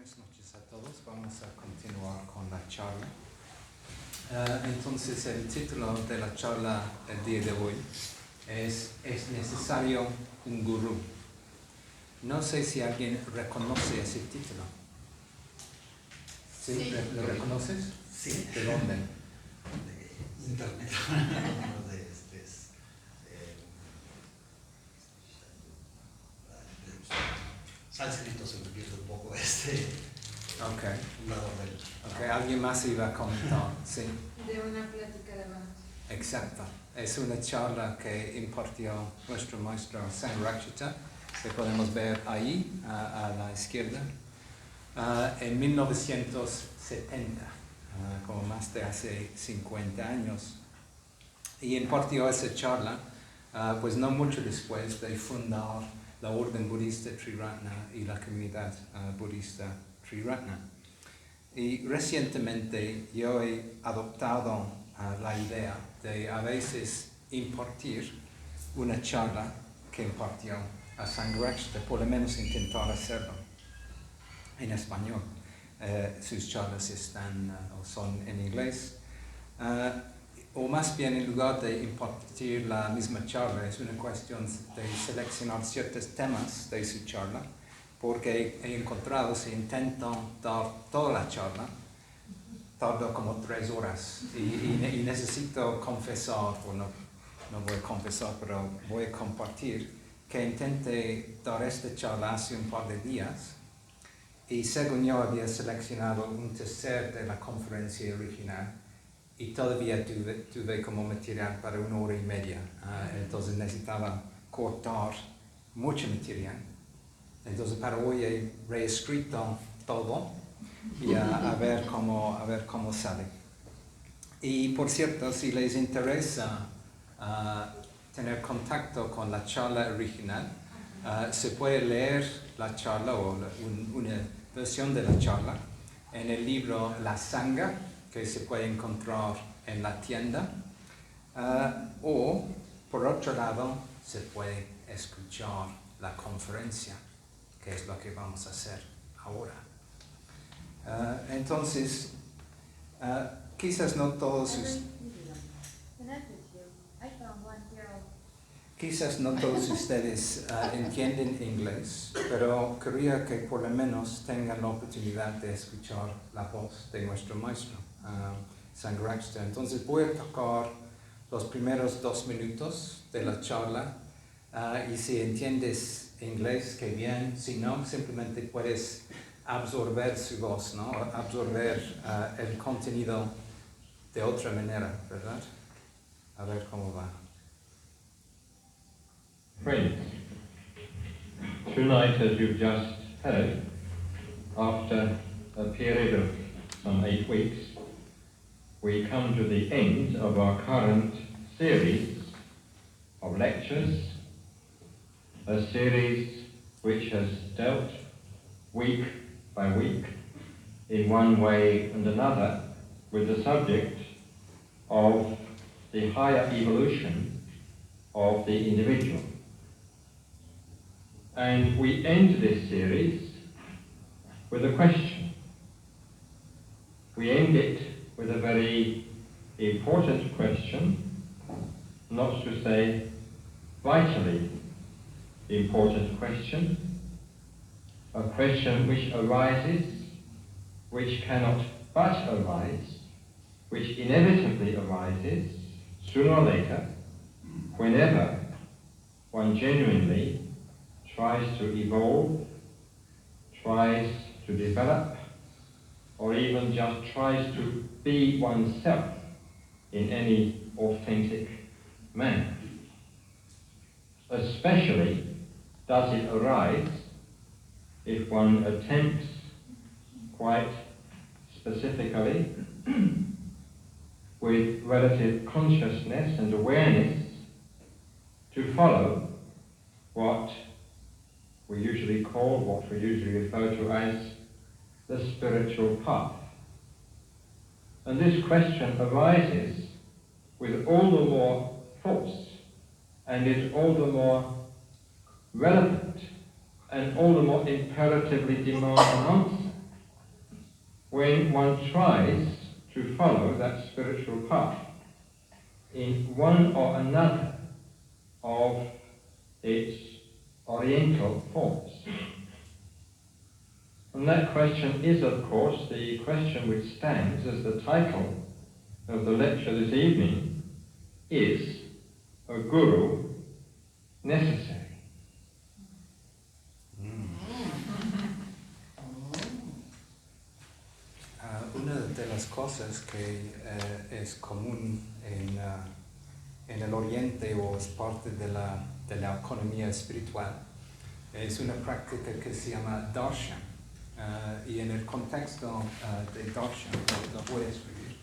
Buenas noches a todos. Vamos a continuar con la charla. Entonces, el título de la charla el día de hoy ¿Es necesario un gurú? No sé si alguien reconoce ese título. ¿Sí? Sí. ¿Lo reconoces? Sí. ¿De dónde? De internet. Sánscrito se me pierde un poco Ok. un lado del. Ok, alguien más iba a comentar. Sí. De una plática de más. Exacto. Es una charla que impartió nuestro maestro Sangharakshita, que podemos ver ahí, a la izquierda, en 1970, como más de hace 50 años. Y impartió esa charla, pues no mucho después de fundar la orden budista Triratna y la comunidad budista Triratna. Y recientemente yo he adoptado la idea de a veces impartir una charla que impartió a Sangharakshita, por lo menos intentar hacerlo en español. Sus charlas están o son en inglés. O más bien, en lugar de impartir la misma charla, es una cuestión de seleccionar ciertos temas de su charla, porque he encontrado, si intento dar toda la charla, tardo como 3 horas y necesito confesar, o no voy a confesar, pero voy a compartir que intenté dar esta charla hace un par de días y según yo había seleccionado un tercer de la conferencia original y todavía tuve como material para 1 hora y media, entonces necesitaba cortar mucho material. Entonces para hoy he reescrito todo y a ver cómo sale. Y por cierto, si les interesa tener contacto con la charla original, se puede leer la charla o una versión de la charla en el libro La Sangha, que se puede encontrar en la tienda, o por otro lado se puede escuchar la conferencia, que es lo que vamos a hacer ahora. Entonces, quizás no todos ustedes entienden inglés, pero quería que por lo menos tengan la oportunidad de escuchar la voz de nuestro maestro, Sangharakshita. Entonces voy a tocar los primeros 2 minutos de la charla, y si entiendes inglés, qué bien. Si no, simplemente puedes absorber su voz, ¿no? Absorber el contenido de otra manera, ¿verdad? A ver cómo va. Friends, tonight, as you've just heard, after a period of some 8 weeks, we come to the end of our current series of lectures, a series which has dealt week by week, in one way and another, with the subject of the higher evolution of the individual. And we end this series with a question. We end it with a very important question, not to say vitally important question, a question which arises, which cannot but arise, which inevitably arises sooner or later, whenever one genuinely tries to evolve, tries to develop, or even just tries to be oneself in any authentic manner. Especially does it arise if one attempts quite specifically with relative consciousness and awareness to follow what we usually refer to as the spiritual path. And this question arises with all the more force and is all the more relevant and all the more imperatively demands an answer when one tries to follow that spiritual path in one or another of its oriental forms. And that question is, of course, the question which stands as the title of the lecture this evening: is a guru necessary? Una de las cosas que es común en el Oriente o es parte de la economía espiritual es una práctica que se llama darshan. Y en el contexto de darshan, lo voy a escribir.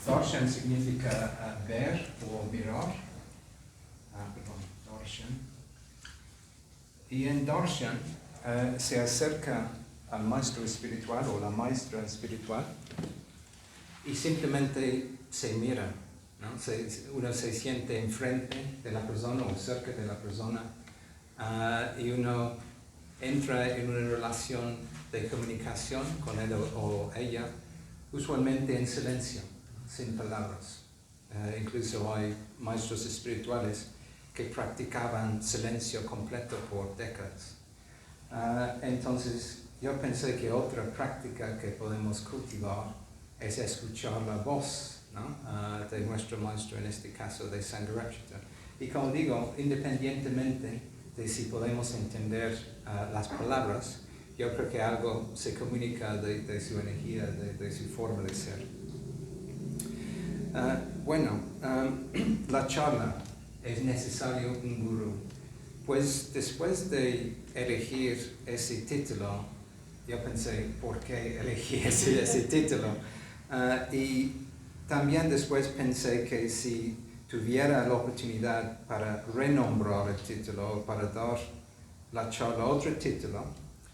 Darshan significa ver o mirar. Darshan. Y en darshan se acerca al maestro espiritual o la maestra espiritual y simplemente se mira, ¿no? Uno se siente enfrente de la persona o cerca de la persona y uno entra en una relación de comunicación con él o ella, usualmente en silencio, sin palabras. Incluso hay maestros espirituales que practicaban silencio completo por décadas. Entonces, yo pensé que otra práctica que podemos cultivar es escuchar la voz, ¿no? De nuestro maestro, en este caso de Sangharakshita. Y como digo, independientemente de si podemos entender las palabras, yo creo que algo se comunica de su energía, de su forma de ser. La charla, ¿es necesario un gurú? Pues después de elegir ese título, yo pensé, ¿por qué elegí ese título? Y también después pensé que si tuviera la oportunidad para renombrar el título, o para dar la charla otro título,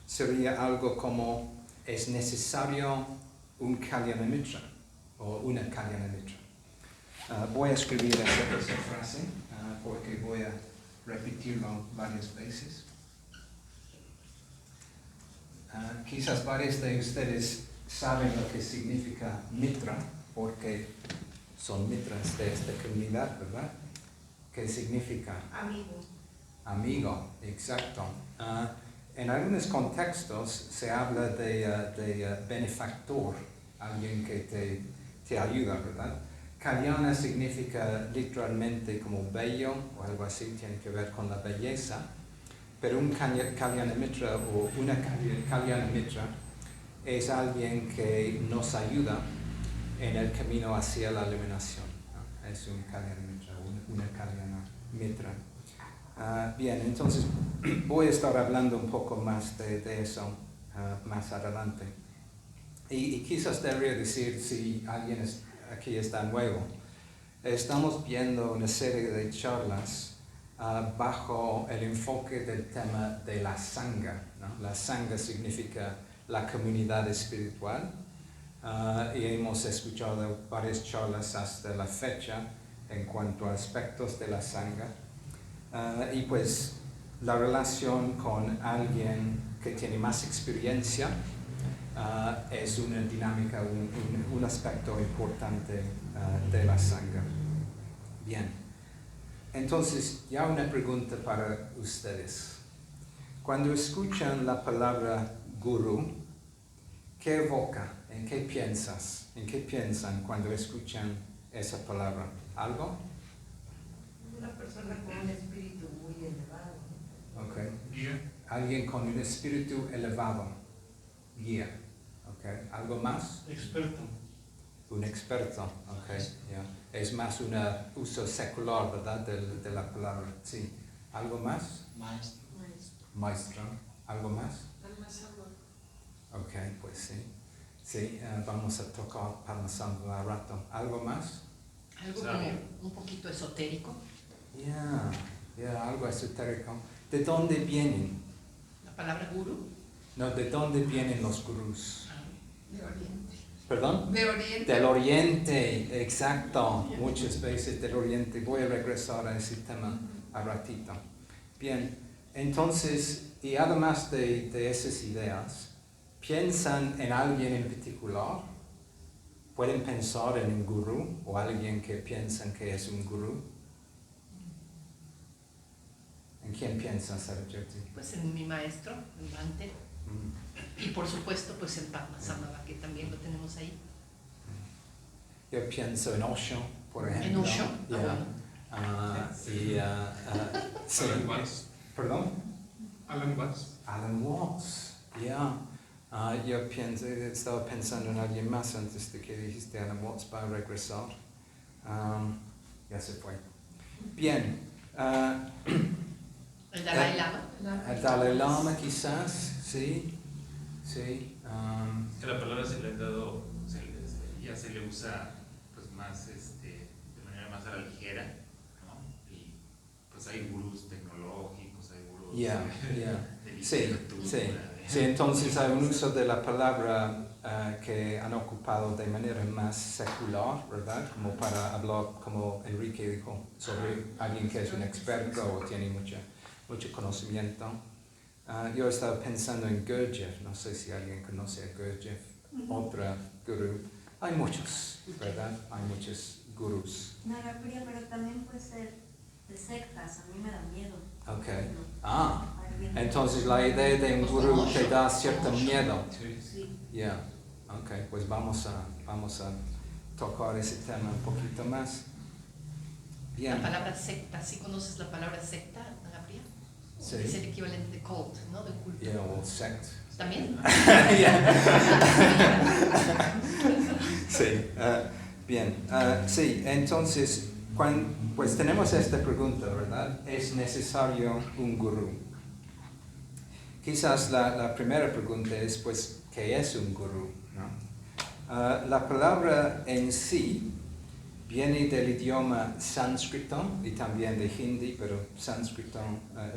sería algo como, ¿es necesario un Kalyana Mitra? O una Kalyana Mitra. Voy a escribir esa frase porque voy a repetirlo varias veces. Quizás varios de ustedes saben lo que significa mitra, porque son mitras de esta comunidad, ¿verdad? ¿Qué significa? Amigo. Amigo, exacto. En algunos contextos se habla de benefactor, alguien que te ayuda, ¿verdad? Kalyana significa literalmente como bello o algo así, tiene que ver con la belleza, pero un Kalyana Mitra o una Kalyana Mitra es alguien que nos ayuda en el camino hacia la iluminación, ¿no? Es un Kalyana Mitra, una Kalyana Mitra. Bien, entonces voy a estar hablando un poco más de eso más adelante. Y quizás debería decir, si alguien aquí está nuevo, estamos viendo una serie de charlas bajo el enfoque del tema de la Sangha, ¿no? La Sangha significa la comunidad espiritual, y hemos escuchado varias charlas hasta la fecha en cuanto a aspectos de la Sangha, y pues la relación con alguien que tiene más experiencia es una dinámica, un aspecto importante de la Sangha. Bien, entonces ya una pregunta para ustedes. Cuando escuchan la palabra gurú, ¿qué evoca? ¿En qué piensas? ¿En qué piensan cuando escuchan esa palabra? ¿Algo? Una persona con un espíritu muy elevado. Okay. Guía. Alguien con un espíritu elevado. Guía. Okay. ¿Algo más? Experto. Un experto. Okay. Yeah. Es más un uso secular, ¿verdad? De la palabra. Sí. ¿Algo más? Maestro. Maestro. ¿Algo más? Almazamor. Ok, pues sí. Sí, vamos a tocar Paramahansa a rato. ¿Algo más? Algo como un poquito esotérico. Algo esotérico. ¿De dónde vienen? La palabra guru. No, ¿de dónde vienen los gurús? De Oriente. ¿Perdón? De Oriente. Del Oriente, exacto. Muchas veces del Oriente. Voy a regresar a ese tema a ratito. Bien, entonces, y además de esas ideas, piensan en alguien en particular. Pueden pensar en un gurú o alguien que piensan que es un gurú. ¿En quién piensan, Saraswati? Pues en mi maestro, en Bhante, Mm. y por supuesto pues en Padmasambhava, que también lo tenemos ahí. Yo pienso en Osho, por ejemplo. En Osho, Yeah. Sí. Alan Watts. ¿Perdón? Alan Watts. Alan Watts, yeah. Yo estaba pensando en alguien más antes de que dijiste Alan Watts para regresar. Ya se fue. Bien. El Dalai Lama. El Dalai Lama quizás, sí. Sí. Que la palabra se le ha dado, ya se le usa pues más de manera más a la ligera, ¿no? Y pues hay gurús tecnológicos, hay gurús Yeah. de Sí, literatura. sí. Sí, entonces hay un uso de la palabra que han ocupado de manera más secular, ¿verdad? Como para hablar, como Enrique dijo, sobre alguien que es un experto o tiene mucho conocimiento. Yo estaba pensando en Gurdjieff, no sé si alguien conoce a Gurdjieff, otra gurú. Hay muchos, ¿verdad? Hay muchos gurús. Narapriya, pero también puede ser de sectas, a mí me da miedo. Ok. Alguien- Entonces la idea de un gurú te da cierto miedo. Sí. Yeah. Ok, pues vamos a tocar ese tema un poquito más. La Bien. palabra secta, ¿sí conoces la palabra secta, Ana Priya? Sí. Es el equivalente de cult, ¿no? De culto. Yeah, o sect. ¿También? Sí, bien. Sí, entonces, pues tenemos esta pregunta, ¿verdad? ¿Es necesario un gurú? Quizás la primera pregunta es, pues, ¿qué es un gurú? ¿No? La palabra en sí viene del idioma sánscrito y también de hindi, pero sánscrito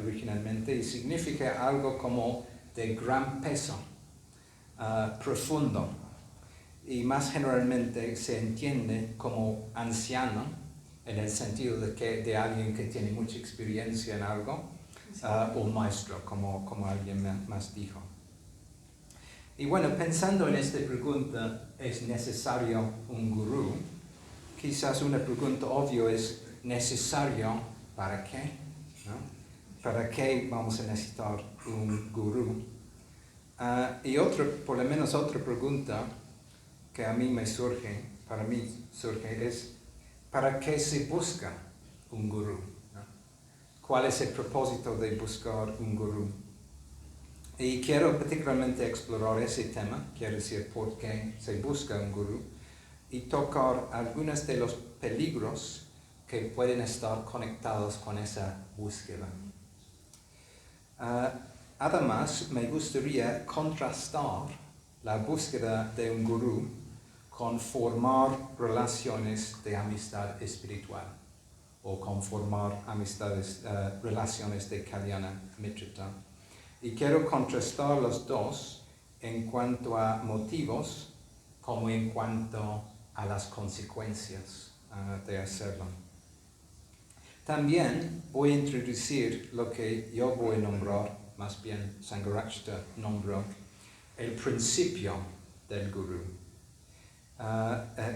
originalmente, y significa algo como de gran peso, profundo, y más generalmente se entiende como anciano, en el sentido de alguien que tiene mucha experiencia en algo, o maestro, como alguien más dijo. Y bueno, pensando en esta pregunta, ¿es necesario un gurú? Quizás una pregunta obvia es, ¿necesario para qué? ¿No? ¿Para qué vamos a necesitar un gurú? Y por lo menos otra pregunta que a mí para mí surge es, ¿para qué se busca un gurú? ¿No? ¿Cuál es el propósito de buscar un gurú? Y quiero particularmente explorar ese tema, quiero decir por qué se busca un gurú, y tocar algunos de los peligros que pueden estar conectados con esa búsqueda. Además, me gustaría contrastar la búsqueda de un gurú con formar relaciones de amistad espiritual o con formar relaciones de Kalyana Mitrita. Y quiero contrastar los dos en cuanto a motivos como en cuanto a las consecuencias de hacerlo. También voy a introducir lo que yo voy a nombrar, más bien Sangharakshita nombró, el principio del gurú,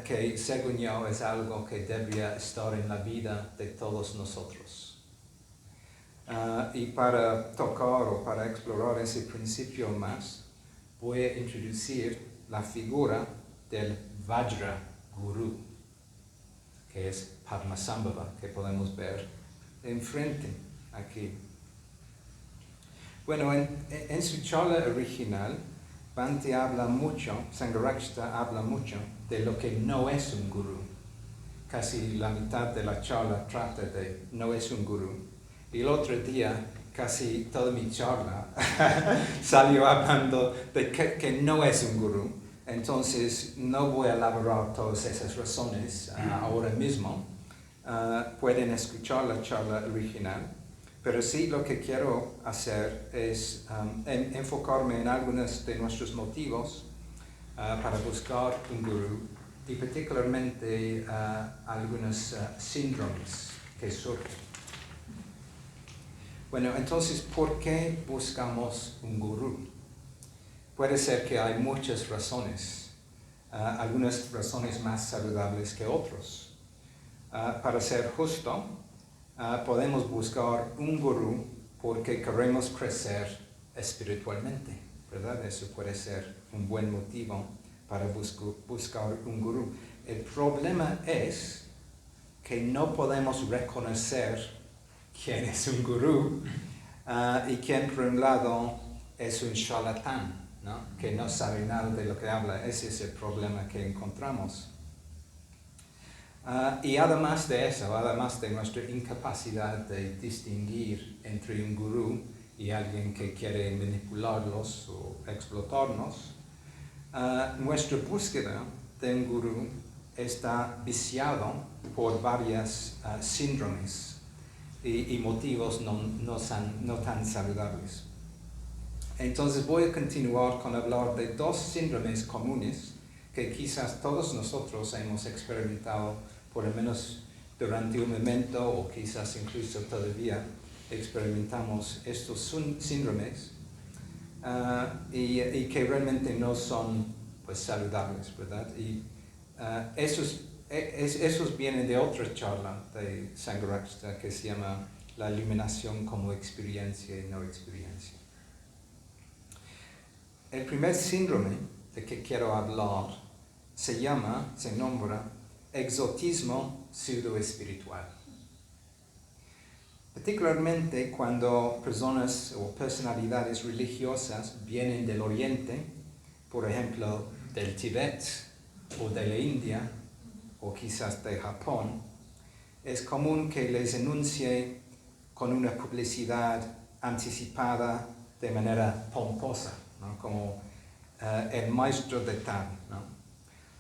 que según yo es algo que debería estar en la vida de todos nosotros. Y para tocar o para explorar ese principio más, voy a introducir la figura del Vajra Guru, que es Padmasambhava, que podemos ver enfrente aquí. Bueno, en su charla original, Bhante habla mucho, Sangharakshita habla mucho de lo que no es un gurú. Casi la mitad de la charla trata de no es un gurú. Y el otro día, casi toda mi charla salió hablando de que no es un gurú. Entonces, no voy a elaborar todas esas razones ahora mismo. Pueden escuchar la charla original. Pero sí lo que quiero hacer es enfocarme en algunos de nuestros motivos para buscar un gurú y particularmente algunos síndromes que surgen. Bueno, entonces, ¿por qué buscamos un gurú? Puede ser que hay muchas razones, algunas razones más saludables que otras. Para ser justo, podemos buscar un gurú porque queremos crecer espiritualmente, ¿verdad? Eso puede ser un buen motivo para buscar un gurú. El problema es que no podemos reconocer quién es un gurú y quién, por un lado, es un charlatán, ¿no? Que no sabe nada de lo que habla. Ese es el problema que encontramos. Y además de eso, además de nuestra incapacidad de distinguir entre un gurú y alguien que quiere manipularlos o explotarnos, nuestra búsqueda de un gurú está viciado por varias síndromes y motivos no tan saludables. Entonces voy a continuar con hablar de dos síndromes comunes que quizás todos nosotros hemos experimentado por lo menos durante un momento o quizás incluso todavía experimentamos estos síndromes y que realmente no son pues saludables, ¿verdad? Y esos vienen de otra charla de Sangharakshita que se llama la iluminación como experiencia y no experiencia. El primer síndrome de que quiero hablar se nombra exotismo pseudoespiritual. Particularmente cuando personas o personalidades religiosas vienen del Oriente, por ejemplo, del Tíbet o de la India o quizás de Japón, es común que les enuncie con una publicidad anticipada de manera pomposa, ¿no? Como el maestro de tal, ¿no?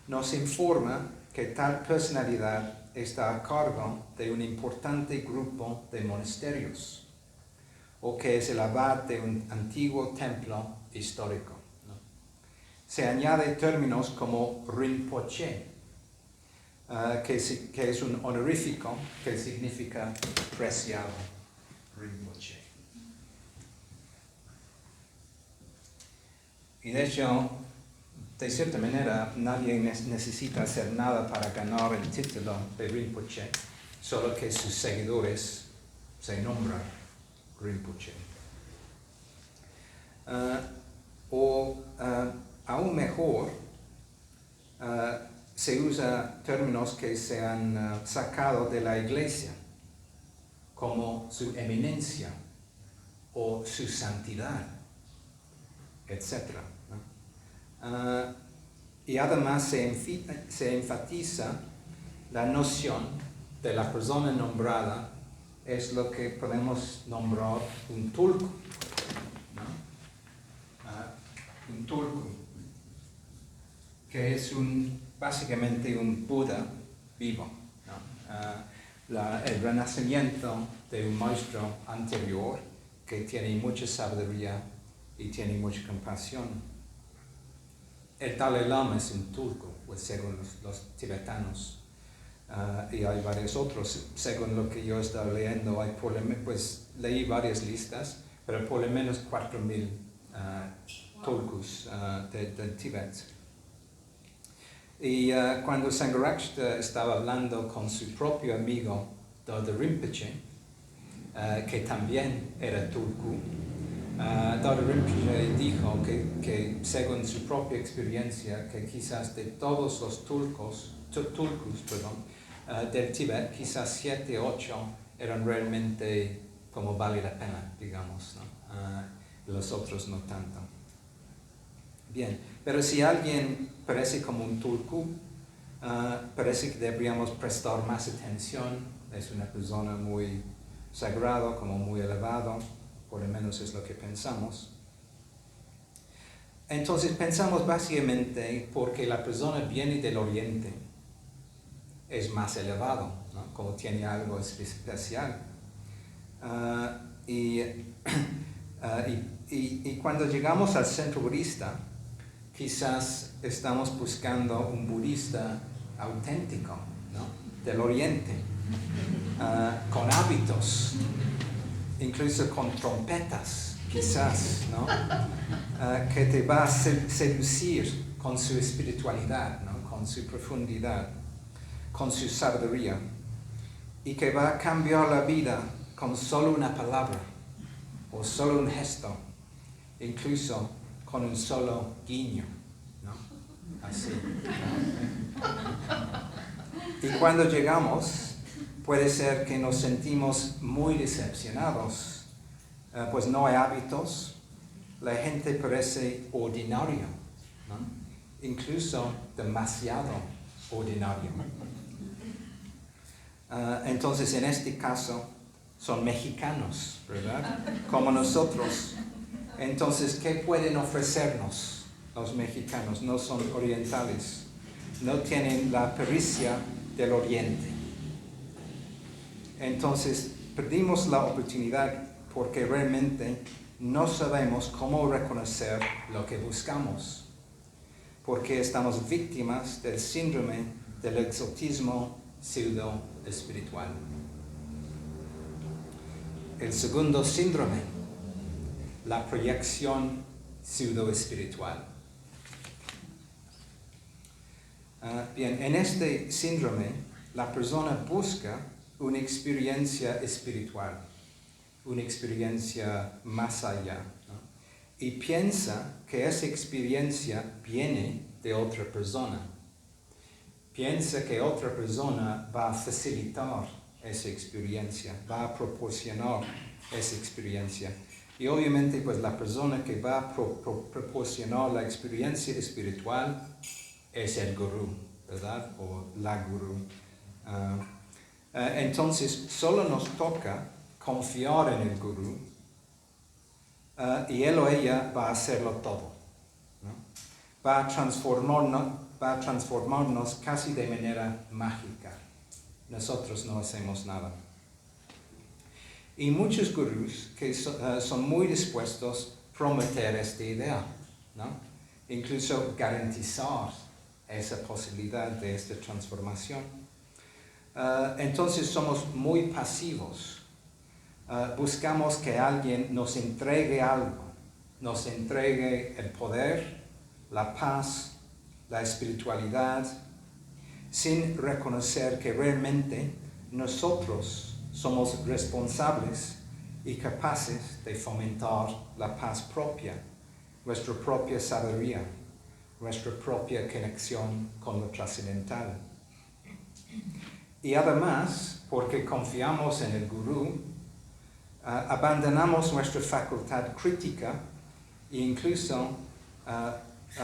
Nos informa que tal personalidad está a cargo de un importante grupo de monasterios o que es el abad de un antiguo templo histórico, ¿no? Se añade términos como Rinpoche, que es un honorífico que significa preciado. Rinpoche. Y de hecho, de cierta manera, nadie necesita hacer nada para ganar el título de Rinpoche, solo que sus seguidores se nombran Rinpoche. Aún mejor, se usa términos que se han sacado de la iglesia, como su eminencia o su santidad, etc. Y además se enfatiza la noción de la persona nombrada es lo que podemos nombrar un tulku, ¿no? Un tulku, que es básicamente un Buda vivo, ¿no? El renacimiento de un maestro anterior que tiene mucha sabiduría y tiene mucha compasión. El Dalai Lama es un tulku, pues según los tibetanos, y hay varios otros. Según lo que yo he estado leyendo, pues leí varias listas, pero por lo menos 4,000 tulkus del Tíbet. Y cuando Sangharakshita estaba hablando con su propio amigo Dada Rinpoche, que también era tulku, Dada Rinpoche dijo que según su propia experiencia, que quizás de todos los tulkus del Tíbet, quizás 7 o 8 eran realmente como vale la pena, digamos, ¿no? Los otros no tanto. Bien, pero si alguien parece como un tulku, parece que deberíamos prestar más atención. Es una persona muy sagrada, como muy elevado, por lo menos es lo que pensamos. Entonces pensamos básicamente porque la persona viene del Oriente, es más elevado, ¿no? Como tiene algo especial. Y cuando llegamos al centro budista, quizás estamos buscando un budista auténtico, ¿no? Del Oriente, con hábitos, incluso con trompetas, quizás, ¿no? Que te va a seducir con su espiritualidad, ¿no? Con su profundidad, con su sabiduría, y que va a cambiar la vida con solo una palabra o solo un gesto, incluso con un solo guiño, ¿no? Así, ¿no? Y cuando llegamos, puede ser que nos sentimos muy decepcionados, pues no hay hábitos, la gente parece ordinario, ¿no? Incluso demasiado ordinario. Entonces, en este caso, son mexicanos, ¿verdad? Como nosotros. Entonces, ¿qué pueden ofrecernos los mexicanos? No son orientales, no tienen la pericia del oriente. Entonces, perdimos la oportunidad porque realmente no sabemos cómo reconocer lo que buscamos, porque estamos víctimas del síndrome del exotismo pseudo-espiritual. El segundo síndrome, la proyección pseudo-espiritual. Bien, en este síndrome, la persona busca una experiencia espiritual, una experiencia más allá, ¿no? Y piensa que esa experiencia viene de otra persona. Piensa que otra persona va a facilitar esa experiencia, va a proporcionar esa experiencia. Y obviamente, pues la persona que va a proporcionar la experiencia espiritual es el gurú, ¿verdad? O la gurú. Entonces, solo nos toca confiar en el gurú y él o ella va a hacerlo todo, ¿no? Va a transformarnos casi de manera mágica. Nosotros no hacemos nada. Y muchos gurús que son muy dispuestos a prometer esta idea, ¿no? Incluso garantizar esa posibilidad de esta transformación. Entonces somos muy pasivos. Buscamos que alguien nos entregue algo, nos entregue el poder, la paz, la espiritualidad, sin reconocer que realmente nosotros somos responsables y capaces de fomentar la paz propia, nuestra propia sabiduría, nuestra propia conexión con lo trascendental. Y además, porque confiamos en el gurú, abandonamos nuestra facultad crítica e incluso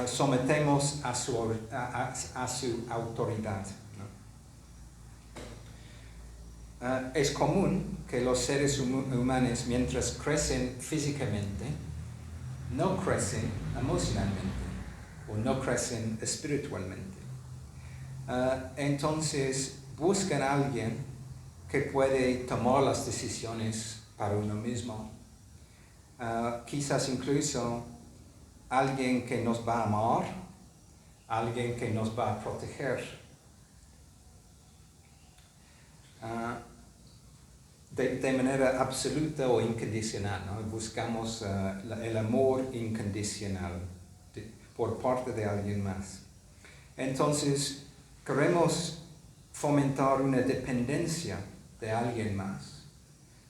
sometemos a su autoridad, ¿no? Es común que los seres humanos, mientras crecen físicamente, no crecen emocionalmente o no crecen espiritualmente. Entonces buscan a alguien que puede tomar las decisiones para uno mismo. Quizás incluso alguien que nos va a amar, alguien que nos va a proteger. De manera absoluta o incondicional, ¿no? Buscamos el amor incondicional por parte de alguien más. Entonces, queremos fomentar una dependencia de alguien más,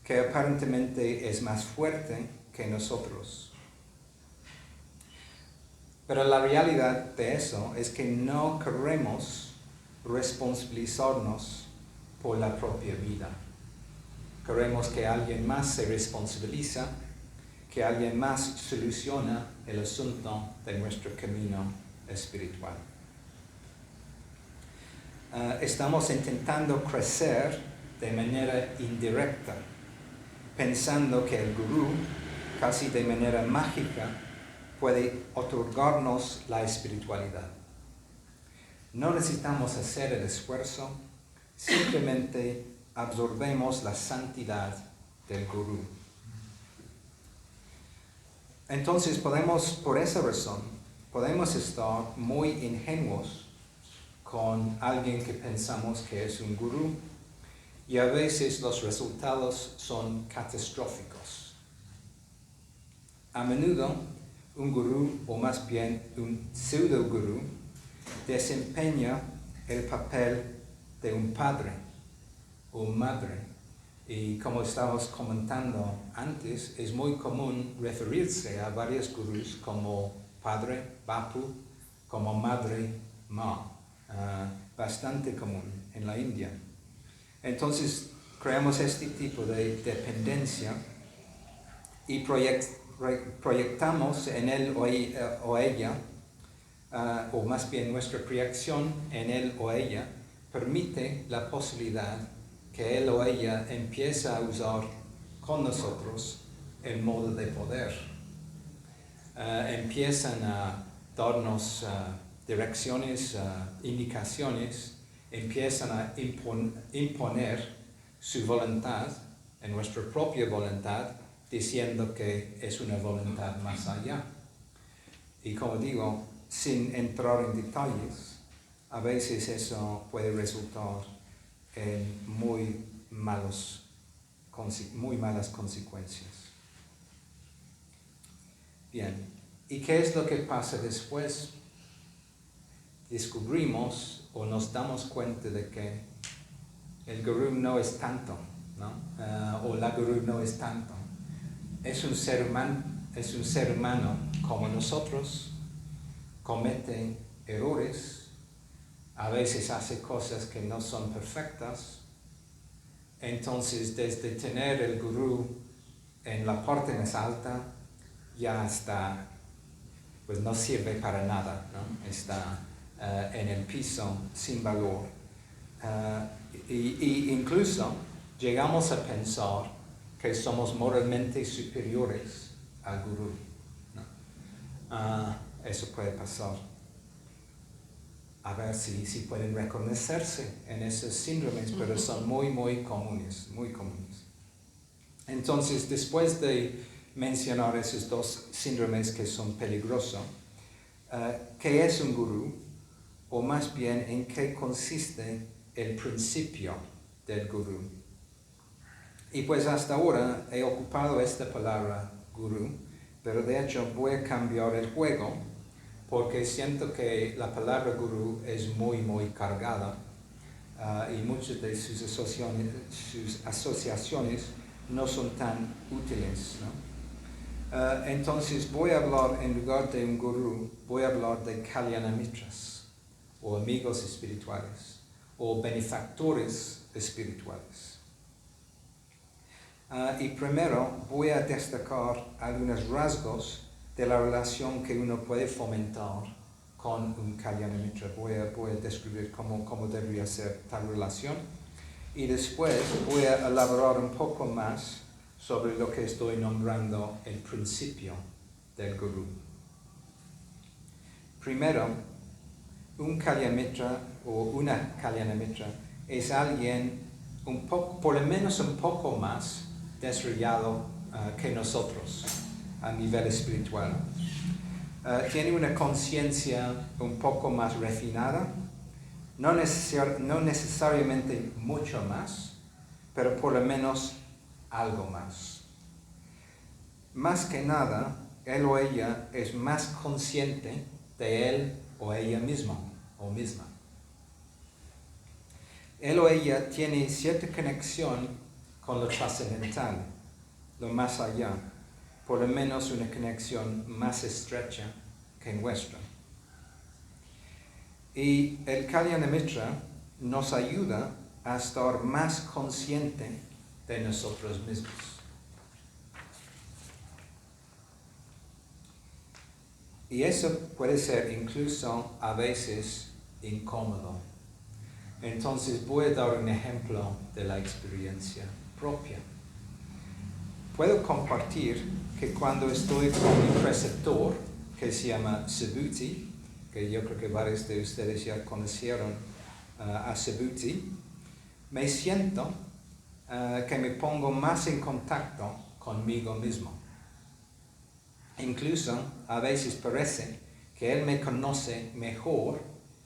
que aparentemente es más fuerte que nosotros. Pero la realidad de eso es que no queremos responsabilizarnos por la propia vida. Queremos que alguien más se responsabiliza, que alguien más soluciona el asunto de nuestro camino espiritual. Estamos intentando crecer de manera indirecta, pensando que el gurú, casi de manera mágica, puede otorgarnos la espiritualidad. No necesitamos hacer el esfuerzo, simplemente absorbemos la santidad del gurú. Entonces por esa razón, podemos estar muy ingenuos con alguien que pensamos que es un gurú y a veces los resultados son catastróficos. A menudo, un gurú, o más bien un pseudo-gurú, desempeña el papel de un padre o madre. Y como estábamos comentando antes, es muy común referirse a varios gurús como padre, Bapu, como madre, Ma. Bastante común en la India. Entonces, creamos este tipo de dependencia y proyectamos en él o ella, o más bien nuestra proyección en él o ella, permite la posibilidad que él o ella empieza a usar con nosotros el modo de poder. Empiezan a darnos direcciones, indicaciones, empiezan a imponer su voluntad, en nuestra propia voluntad, diciendo que es una voluntad más allá. Y como digo, sin entrar en detalles, a veces eso puede resultar en muy malas consecuencias. Bien, ¿y qué es lo que pasa después? Descubrimos o nos damos cuenta de que el gurú no es tanto, ¿no? O la gurú no es tanto. Es un ser humano como nosotros, comete errores, a veces hace cosas que no son perfectas. Entonces, desde tener el gurú en la parte más alta, ya está, pues no sirve para nada, ¿no? Está en el piso sin valor. Y incluso llegamos a pensar que somos moralmente superiores al gurú, ¿no? Eso puede pasar. A ver si pueden reconocerse en esos síndromes, pero son muy comunes, muy comunes. Entonces, después de mencionar esos dos síndromes que son peligrosos, ¿qué es un gurú? O más bien, ¿en qué consiste el principio del gurú? Y pues hasta ahora he ocupado esta palabra gurú, pero de hecho voy a cambiar el juego porque siento que la palabra gurú es muy cargada y muchas de sus asociaciones no son tan útiles, ¿no? Entonces voy a hablar, en lugar de un gurú, voy a hablar de Kalyanamitras, o amigos espirituales, o benefactores espirituales. Y primero voy a destacar algunos rasgos de la relación que uno puede fomentar con un Kalyanamitra. Voy a describir cómo debería ser tal relación. Y después voy a elaborar un poco más sobre lo que estoy nombrando el principio del gurú. Primero, un Kalyanamitra o una Kalyanamitra es alguien por lo menos un poco más desarrollado que nosotros a nivel espiritual. Tiene una conciencia un poco más refinada, no necesariamente mucho más, pero por lo menos algo más. Más que nada, él o ella es más consciente de él o ella misma o misma. Él o ella tiene cierta conexión con lo trascendental, lo más allá, por lo menos una conexión más estrecha que nuestra. Y el Kalyanamitra nos ayuda a estar más consciente de nosotros mismos. Y eso puede ser incluso a veces incómodo. Entonces voy a dar un ejemplo de la experiencia propia. Puedo compartir que cuando estoy con mi preceptor, que se llama Subhuti, que yo creo que varios de ustedes ya conocieron a Subhuti, me siento que me pongo más en contacto conmigo mismo. Incluso a veces parece que él me conoce mejor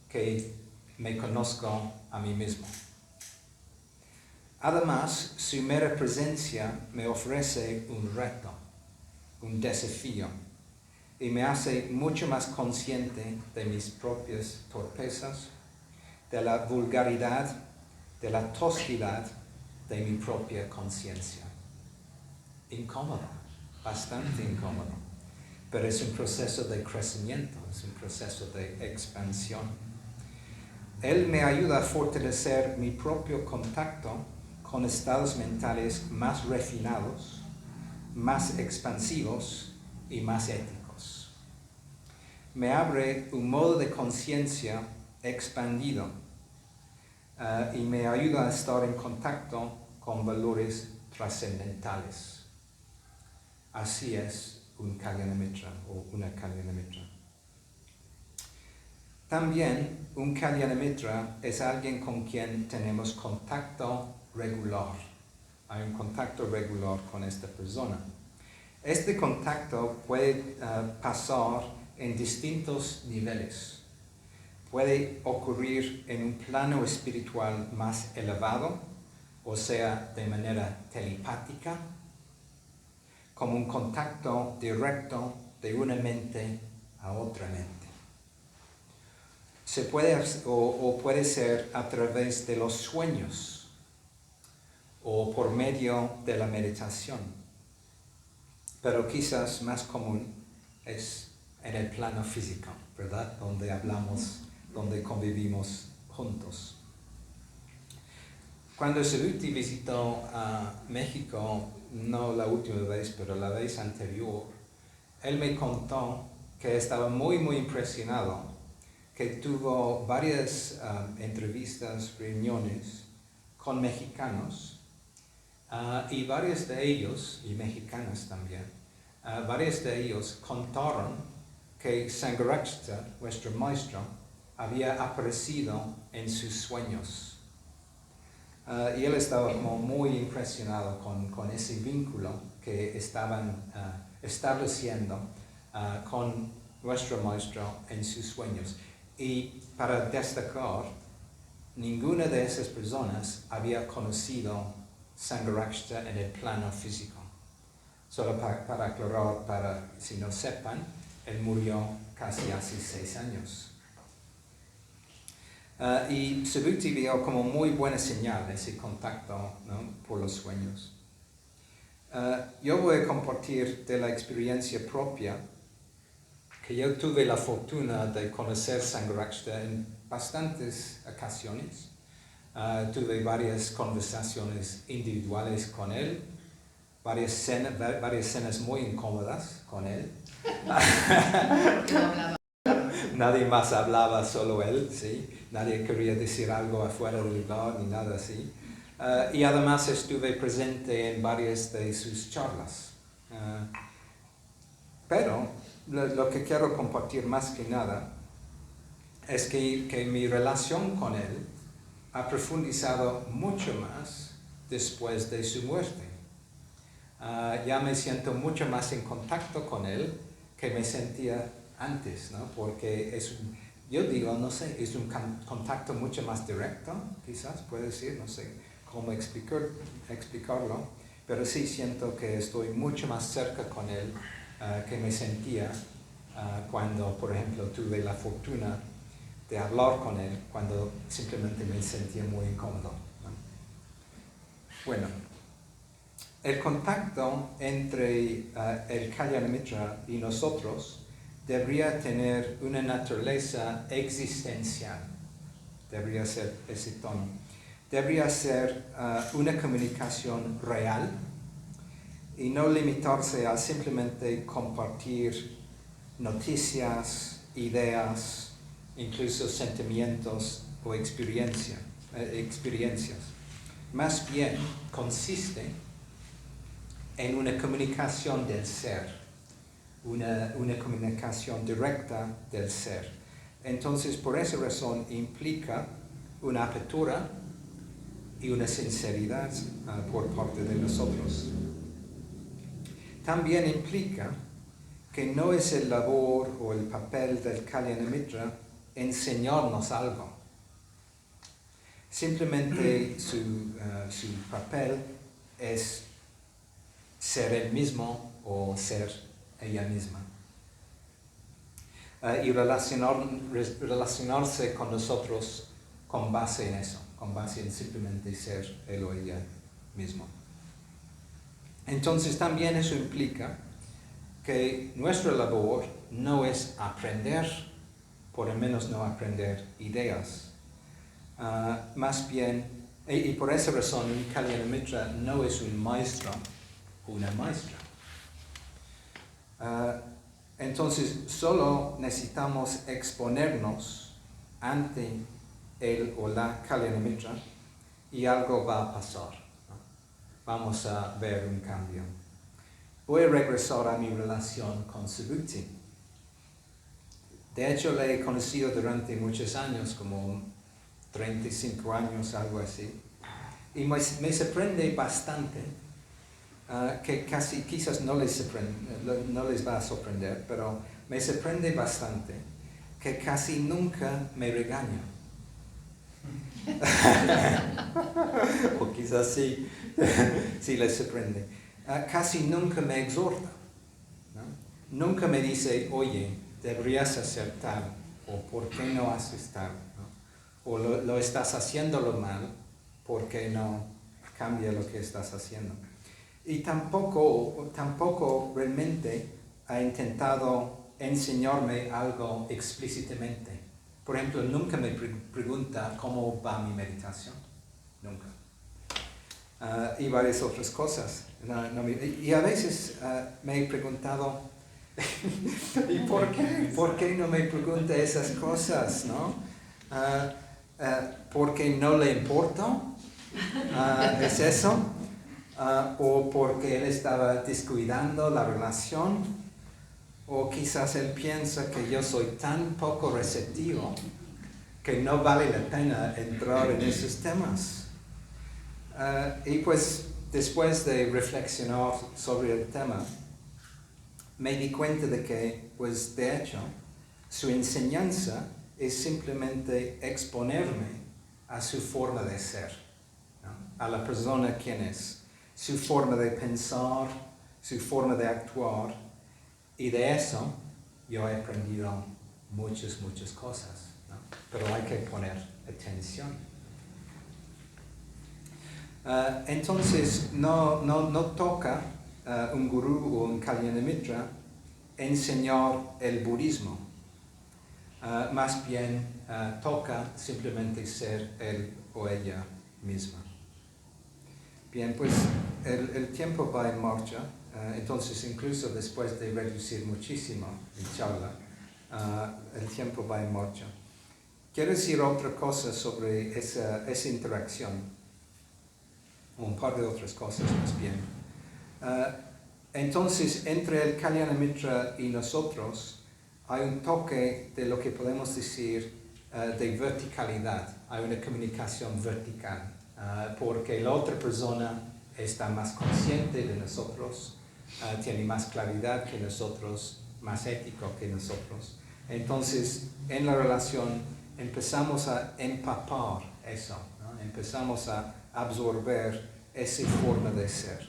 que me conozco a mí mismo. Además, su mera presencia me ofrece un reto, un desafío, y me hace mucho más consciente de mis propias torpezas, de la vulgaridad, de la tosquedad de mi propia conciencia. Incómodo, bastante incómodo, pero es un proceso de crecimiento, es un proceso de expansión. Él me ayuda a fortalecer mi propio contacto con estados mentales más refinados, más expansivos y más éticos. Me abre un modo de conciencia expandido y me ayuda a estar en contacto con valores trascendentales. Así es un Kalyanamitra o una Kalyanamitra. También un Kalyanamitra es alguien con quien tenemos contacto regular. Hay un contacto regular con esta persona. Este contacto puede pasar en distintos niveles. Puede ocurrir en un plano espiritual más elevado, o sea, de manera telepática, como un contacto directo de una mente a otra mente. Se puede, o puede ser a través de los sueños o por medio de la meditación, pero quizás más común es en el plano físico, ¿verdad? Donde hablamos, donde convivimos juntos. Cuando Subhuti visitó a México, no la última vez, pero la vez anterior, él me contó que estaba muy impresionado, que tuvo varias entrevistas, reuniones con mexicanos, y varios de ellos, y mexicanas también, varios de ellos contaron que Sangharakshita, vuestro maestro, había aparecido en sus sueños. Y él estaba como muy impresionado con ese vínculo que estaban estableciendo con nuestro maestro en sus sueños. Y para destacar, ninguna de esas personas había conocido Sangharakshita en el plano físico. Solo para aclarar, para si no sepan, él murió casi hace 6 años. Y Subhuti vio como muy buena señal ese contacto, ¿no?, por los sueños. Yo voy a compartir de la experiencia propia que yo tuve la fortuna de conocer Sangharakshita en bastantes ocasiones. Tuve varias conversaciones individuales con él, varias cenas muy incómodas con él. Nadie más hablaba, solo él, ¿sí? Nadie quería decir algo afuera del lugar ni nada así. Y además estuve presente en varias de sus charlas. Pero lo que quiero compartir más que nada es que mi relación con él ha profundizado mucho más después de su muerte. Ya me siento mucho más en contacto con él que me sentía antes, ¿no? Porque yo digo, no sé, es un contacto mucho más directo, quizás, puede decir, no sé cómo explicarlo, pero sí siento que estoy mucho más cerca con él que me sentía cuando, por ejemplo, tuve la fortuna de hablar con él, cuando simplemente me sentía muy incómodo, ¿no? Bueno, el contacto entre el Kalyanamitra y nosotros debería tener una naturaleza existencial, debería ser ese tono. Debería ser una comunicación real y no limitarse a simplemente compartir noticias, ideas, incluso sentimientos o experiencias. Más bien consiste en una comunicación del ser, una comunicación directa del ser. Entonces, por esa razón, implica una apertura y una sinceridad por parte de nosotros. También implica que no es el labor o el papel del Kalyanamitra enseñarnos algo. Simplemente su papel es ser él mismo o ser ella misma. Y relacionarse con nosotros con base en eso, con base en simplemente ser él o ella mismo. Entonces también eso implica que nuestra labor no es aprender, por lo menos no aprender ideas. Más bien, y por esa razón un Kalyana Mitra no es un maestro o una maestra. Entonces solo necesitamos exponernos ante él o la Kalyana Mitra y algo va a pasar, ¿no? Vamos a ver un cambio. Voy a regresar a mi relación con Subhuti. De hecho, le he conocido durante muchos años, como 35 años, algo así. Y me sorprende bastante, que casi quizás no les va a sorprender, pero me sorprende bastante que casi nunca me regaña. O quizás sí, sí les sorprende. Casi nunca me exhorta, ¿no? Nunca me dice, oye, deberías hacer tal, o por qué no haces tal, ¿no? O lo estás haciéndolo mal, ¿por qué no cambia lo que estás haciendo? Y tampoco realmente ha intentado enseñarme algo explícitamente. Por ejemplo, nunca me pregunta cómo va mi meditación, nunca. Y varias otras cosas. Y a veces me he preguntado, ¿y por qué no me pregunta esas cosas, no? ¿Porque no le importo? ¿Es eso? ¿O porque él estaba descuidando la relación? ¿O quizás él piensa que yo soy tan poco receptivo que no vale la pena entrar en esos temas? Y pues después de reflexionar sobre el tema, me di cuenta de que, pues de hecho, su enseñanza es simplemente exponerme a su forma de ser, ¿no? A la persona quien es, su forma de pensar, su forma de actuar, y de eso yo he aprendido muchas cosas, ¿no? Pero hay que poner atención. Entonces no toca un gurú o un Kalyana Mitra enseñar el budismo. Más bien toca simplemente ser él o ella misma. Bien, pues el tiempo va en marcha, entonces incluso después de reducir muchísimo el charla, el tiempo va en marcha. Quiero decir otra cosa sobre esa interacción, un par de otras cosas más bien. Entonces, entre el Kalyana Mitra y nosotros hay un toque de lo que podemos decir de verticalidad. Hay una comunicación vertical, porque la otra persona está más consciente de nosotros, tiene más claridad que nosotros, más ético que nosotros. Entonces, en la relación empezamos a empapar eso, ¿no? Empezamos a absorber esa forma de ser.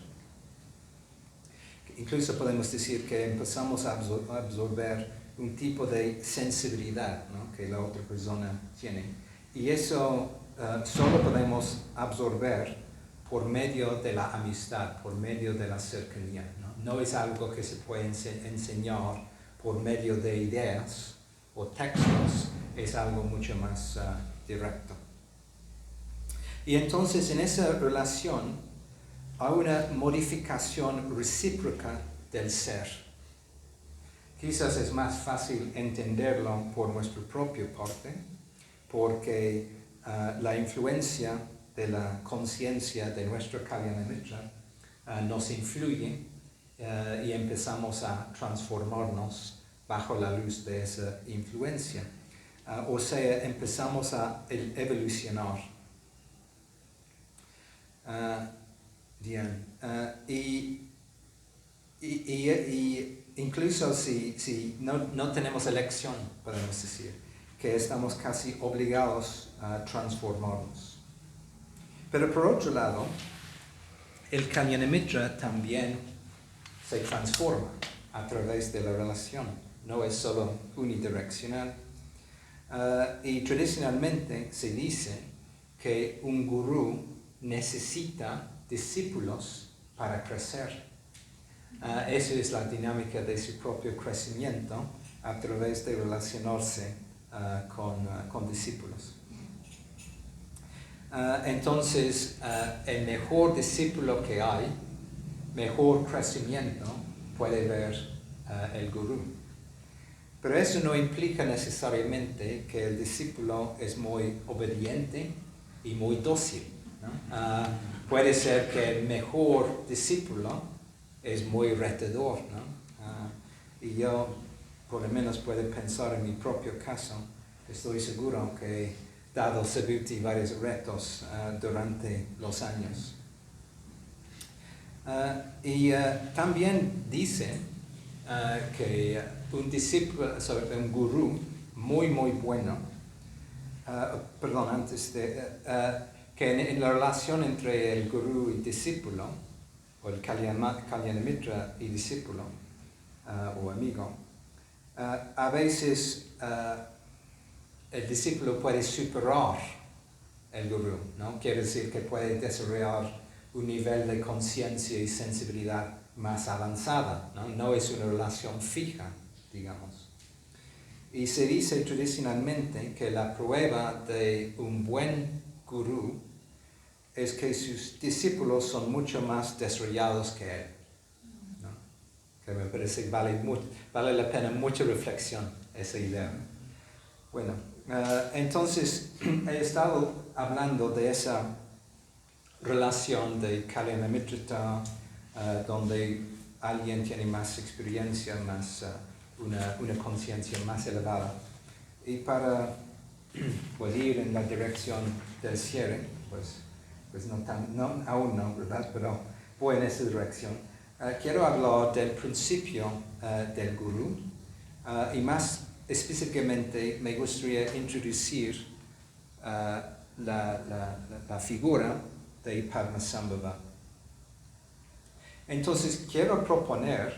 Incluso podemos decir que empezamos a absorber un tipo de sensibilidad, ¿no? Que la otra persona tiene. Y eso solo podemos absorber por medio de la amistad, por medio de la cercanía, ¿no? No es algo que se puede enseñar por medio de ideas o textos, es algo mucho más directo. Y entonces en esa relación hay una modificación recíproca del ser. Quizás es más fácil entenderlo por nuestra propia parte, porque la influencia de la conciencia de nuestro Kalyana Mitra nos influye y empezamos a transformarnos bajo la luz de esa influencia. O sea, empezamos a evolucionar. Bien. Y incluso si no tenemos elección, podemos decir, que estamos casi obligados a transformarnos. Pero por otro lado, el Kalyanamitra también se transforma a través de la relación, no es solo unidireccional. Y tradicionalmente se dice que un gurú necesita discípulos para crecer. Esa es la dinámica de su propio crecimiento a través de relacionarse con discípulos. Entonces, el mejor discípulo que hay, mejor crecimiento puede ver el gurú. Pero eso no implica necesariamente que el discípulo es muy obediente y muy dócil, ¿no? Puede ser que el mejor discípulo es muy retador, ¿no? Y yo, por lo menos, puedo pensar en mi propio caso. Estoy seguro que he dado Subhuti varios retos durante los años. También dice que un discípulo, un gurú muy bueno, que en la relación entre el gurú y discípulo, o el Kalyanamitra y discípulo o amigo, a veces el discípulo puede superar el gurú, ¿no? Quiere decir que puede desarrollar un nivel de conciencia y sensibilidad más avanzada, ¿no? No es una relación fija, digamos. Y se dice tradicionalmente que la prueba de un buen gurú es que sus discípulos son mucho más desarrollados que él, ¿no? Que me parece que vale la pena mucha reflexión esa idea. Bueno, entonces he estado hablando de esa relación de Kalyanamitrita, donde alguien tiene más experiencia, más una conciencia más elevada. Y para ir en la dirección del cierre, pues aún no, ¿verdad? Pero voy en esa dirección. Quiero hablar del principio del gurú y más específicamente me gustaría introducir la figura de Padmasambhava. Entonces quiero proponer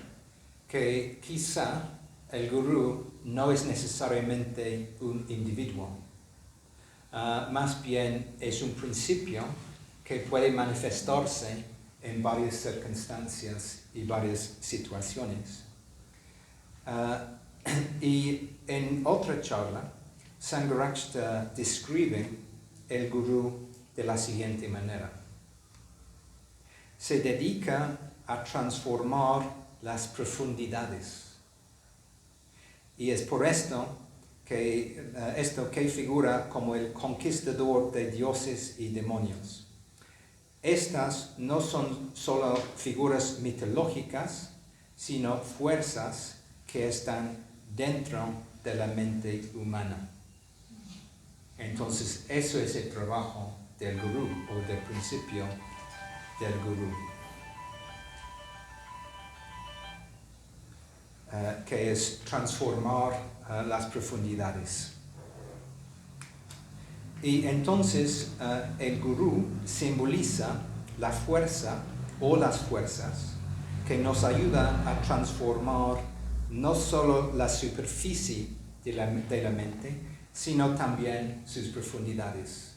que quizá el gurú no es necesariamente un individuo, más bien es un principio que puede manifestarse en varias circunstancias y varias situaciones. Y en otra charla, Sangharakshita describe el gurú de la siguiente manera. Se dedica a transformar las profundidades. Y es por esto que figura como el conquistador de dioses y demonios. Estas no son solo figuras mitológicas, sino fuerzas que están dentro de la mente humana. Entonces, eso es el trabajo del gurú, o del principio del gurú, que es transformar las profundidades. Y entonces el gurú simboliza la fuerza o las fuerzas que nos ayudan a transformar no solo la superficie de la mente, sino también sus profundidades.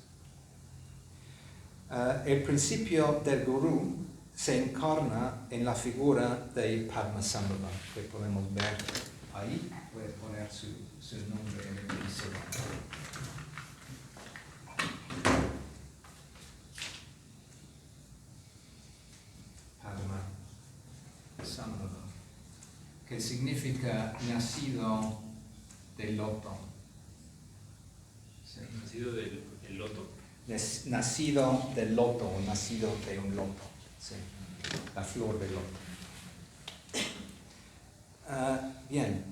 El principio del gurú se encarna en la figura de Padmasambhava, que podemos ver ahí. Voy a poner su nombre en el piso. Padmasambhava, que significa nacido del loto. ¿Sí? ¿Nacido del loto? Nacido del loto, o nacido de un loto. Sí, la flor del loto. Bien,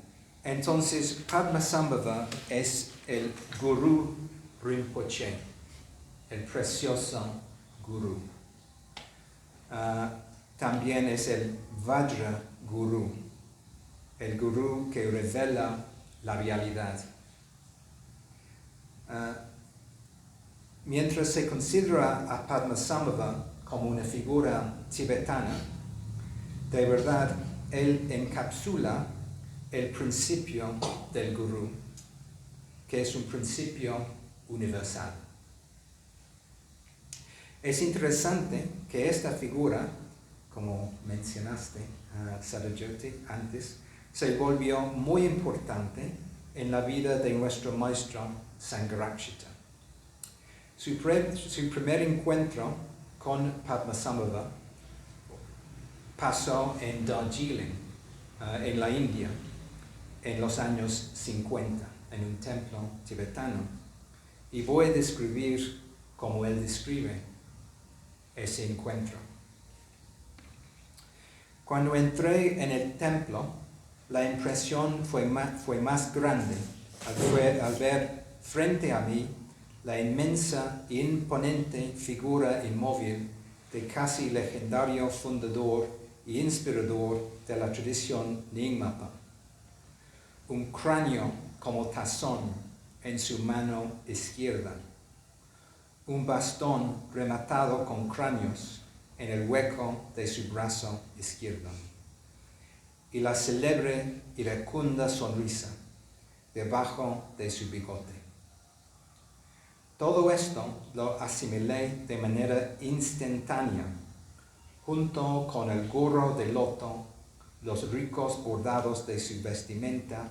entonces Padmasambhava es el Guru Rinpoche, el precioso Guru. También es el Vajra Guru, el Guru que revela la realidad. Mientras se considera a Padmasambhava como una figura tibetana, de verdad, él encapsula el principio del gurú, que es un principio universal. Es interesante que esta figura, como mencionaste, Satyajyoti, antes, se volvió muy importante en la vida de nuestro maestro Sangharakshita. Su primer encuentro con Padmasambhava pasó en Darjeeling, en la India, en los años 50, en un templo tibetano. Y voy a describir cómo él describe ese encuentro. Cuando entré en el templo, la impresión fue más grande al ver frente a mí la inmensa e imponente figura inmóvil de casi legendario fundador e inspirador de la tradición Nyingmapa. Un cráneo como tazón en su mano izquierda, un bastón rematado con cráneos en el hueco de su brazo izquierdo, y la célebre iracunda sonrisa debajo de su bigote. Todo esto lo asimilé de manera instantánea, junto con el gorro de loto, los ricos bordados de su vestimenta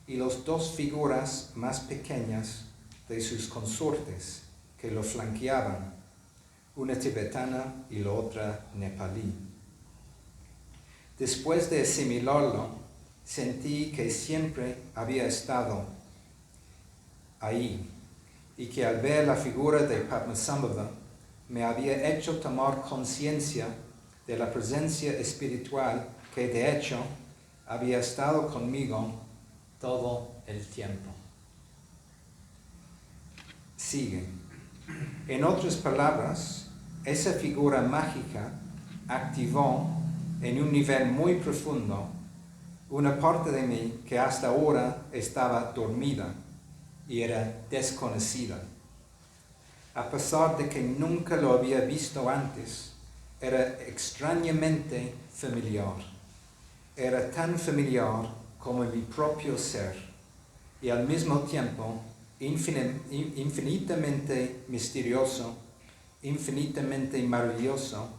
y las dos figuras más pequeñas de sus consortes que lo flanqueaban, una tibetana y la otra nepalí. Después de asimilarlo, sentí que siempre había estado ahí y que al ver la figura de Padmasambhava me había hecho tomar conciencia de la presencia espiritual que de hecho había estado conmigo todo el tiempo. Sigue. En otras palabras, esa figura mágica activó en un nivel muy profundo una parte de mí que hasta ahora estaba dormida y era desconocida. A pesar de que nunca lo había visto antes, era extrañamente familiar. Era tan familiar como mi propio ser y al mismo tiempo infinitamente misterioso, infinitamente maravilloso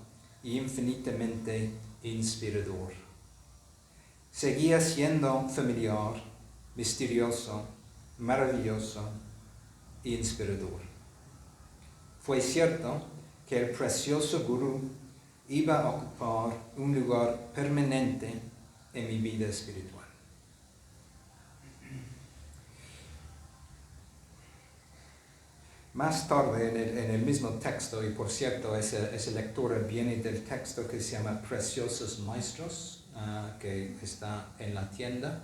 y infinitamente inspirador. Seguía siendo familiar, misterioso, maravilloso e inspirador. Fue cierto que el precioso gurú iba a ocupar un lugar permanente en mi vida espiritual. Más tarde, en el mismo texto, y por cierto, esa lectura viene del texto que se llama Preciosos Maestros, que está en la tienda.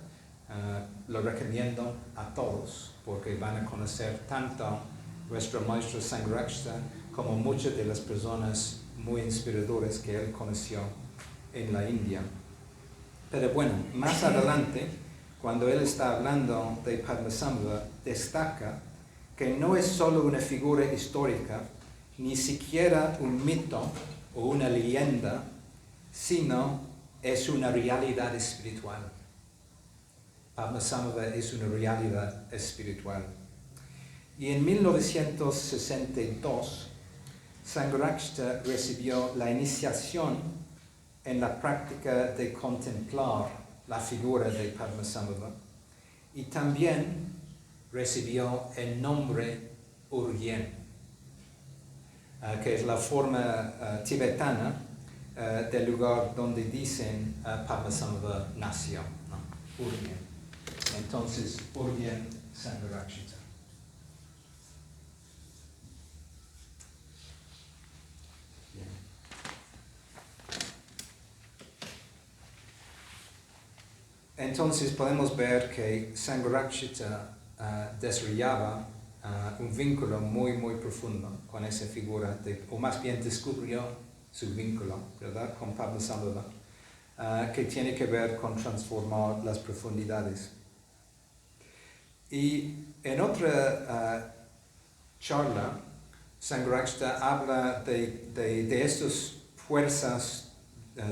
Lo recomiendo a todos porque van a conocer tanto nuestro maestro Sangharakshita como muchas de las personas muy inspiradoras que él conoció en la India. Pero bueno, más adelante, cuando él está hablando de Padmasambhava, destaca que no es solo una figura histórica, ni siquiera un mito o una leyenda, sino es una realidad espiritual. Padmasambhava es una realidad espiritual. Y en 1962, Sangharakshita recibió la iniciación en la práctica de contemplar la figura de Padmasambhava y también recibió el nombre Urgyen, que es la forma tibetana del lugar donde dicen Padmasambhava nació, ¿no? Urgyen. Entonces, Urgyen Sangharakshita. Entonces podemos ver que Sangharakshita desarrollaba un vínculo muy, muy profundo con esa figura, o más bien descubrió su vínculo, ¿verdad?, con Padmasambhava, que tiene que ver con transformar las profundidades. Y en otra charla Sangharakshita habla de estas fuerzas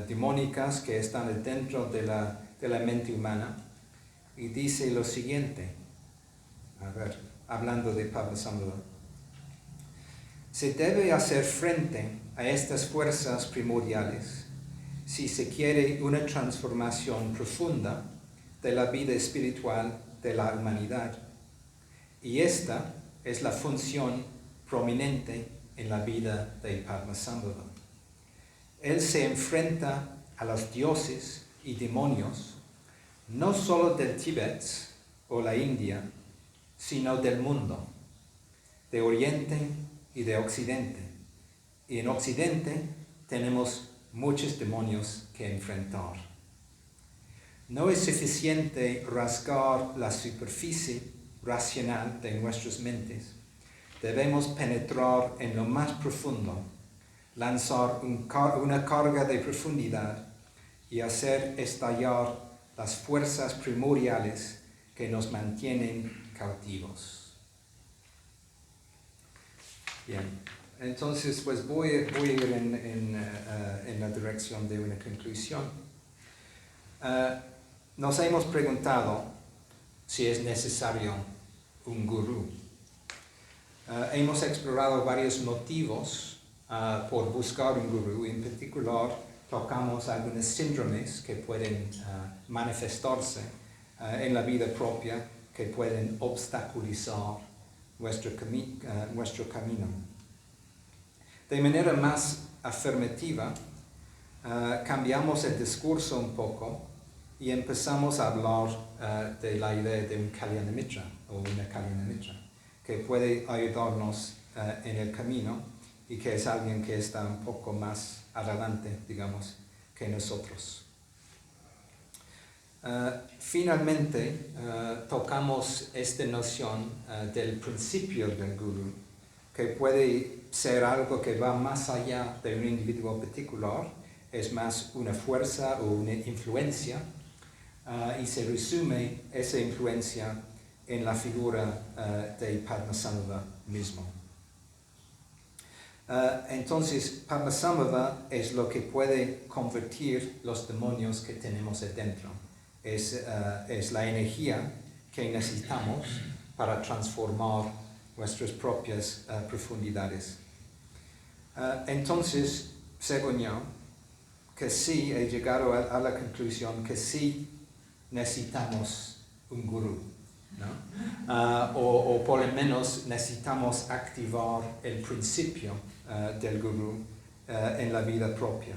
demónicas que están dentro de la mente humana y dice lo siguiente, hablando de Padmasambhava. Se debe hacer frente a estas fuerzas primordiales si se quiere una transformación profunda de la vida espiritual de la humanidad. Y esta es la función prominente en la vida de Padmasambhava. Él se enfrenta a los dioses y demonios no solo del Tíbet o la India, sino del mundo, de Oriente y de Occidente. Y en Occidente tenemos muchos demonios que enfrentar. No es suficiente rasgar la superficie racional de nuestras mentes. Debemos penetrar en lo más profundo, lanzar una carga de profundidad y hacer estallar las fuerzas primordiales que nos mantienen cautivos. Bien, entonces pues voy a ir en la dirección de una conclusión. Nos hemos preguntado si es necesario un gurú. Hemos explorado varios motivos por buscar un gurú. En particular, tocamos algunos síndromes que pueden manifestarse en la vida propia, que pueden obstaculizar nuestro camino. De manera más afirmativa, cambiamos el discurso un poco y empezamos a hablar de la idea de un Kalyanamitra o una Kalyanamitra, que puede ayudarnos en el camino y que es alguien que está un poco más adelante, digamos, que nosotros. Finalmente, tocamos esta noción del principio del gurú, que puede ser algo que va más allá de un individuo particular, es más una fuerza o una influencia, y se resume esa influencia en la figura de Padmasambhava mismo. Entonces, Padmasambhava es lo que puede convertir los demonios que tenemos adentro. Es la energía que necesitamos para transformar nuestras propias profundidades. Entonces, según yo, que sí he llegado a la conclusión que sí necesitamos un gurú, ¿no? O por lo menos necesitamos activar el principio del gurú en la vida propia.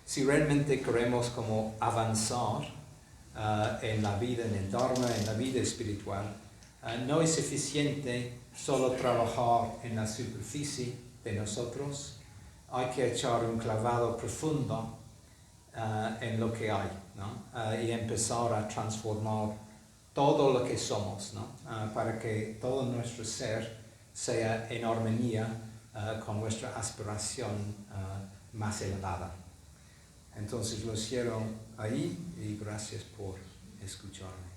Si realmente queremos como avanzar en la vida, en el Dharma, en la vida espiritual, no es suficiente solo trabajar en la superficie de nosotros. Hay que echar un clavado profundo en lo que hay, ¿no? Y empezar a transformar todo lo que somos, ¿no? Para que todo nuestro ser sea en armonía con nuestra aspiración más elevada. Entonces lo cierro ahí y gracias por escucharme.